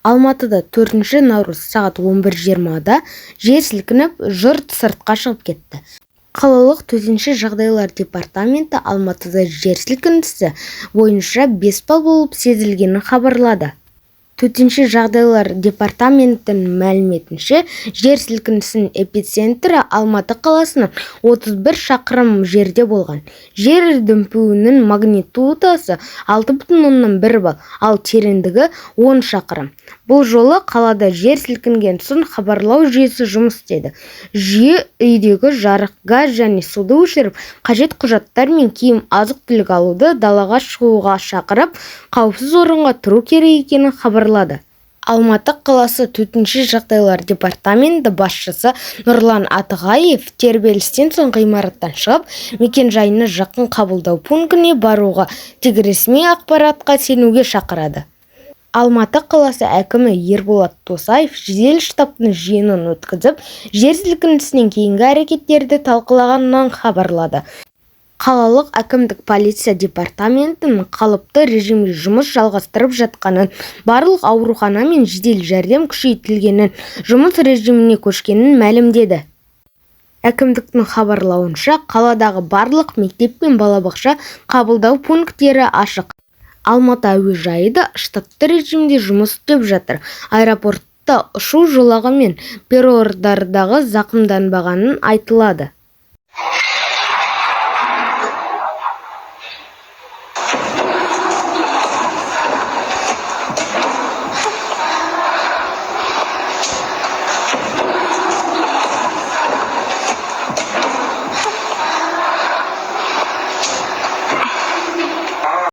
Алматыда 4 наурыз сағат 11:20-да жер сілкініп, жұрт сыртқа шығып кетті. Қалалық төтенше жағдайлар департаменті Алматыда жер сілкінісі бойынша 5 балл болып сезілгенін хабарлады. Төтенше жағдайлар департаментінің мәліметінше, жер сілкінісінің эпицентрі Алматы қаласынан 31 шақырым жерде болған. Жер дүмпуінің магнитудасы 6,1 балл, ал тереңдігі 10 шақырым. Бұл жолы қалада жер сілкінген соң хабарлау жүйесі жұмыс істеді. Жүйе үйдегі жарық, газ және суды өшіріп, қажет құжаттар мен киім, азық-түлік алуды, далаға шығуға шақырып, қауіпсіз орынға тұру керек екенін хабарлады. Алматы қаласы төтенше жағдайлар департаменті басшысы Нұрлан Атығаев тербелістен соң ғимараттан шығып, мекен-жайына жақын қабылдау пунктіне баруға, тек ресми ақпаратқа сенуге шақырады. Алматы қаласы әкімі Ерболат Досаев жедел штабтың жиынын өткізіп, жер сілкінісінен кейінгі әрекеттерді талқылағанын хабарлады. Қалалық әкімдік полиция департаментінің қалыпты режимде жұмыс жалғастырып жатқанын, барлық аурухана мен жедел жәрдем күшейтілгенін, жұмыс режиміне көшкенін мәлімдеді. Әкімдіктің хабарлауынша, қаладағы барлық мектеп пен балабақша қабылдау пункттері ашық. Алматы әуежайы да штатты режимде жұмыс істеп жатыр. Аэропортта ұшу жолағы мен перрондардағы зақымданбағанын айтылады.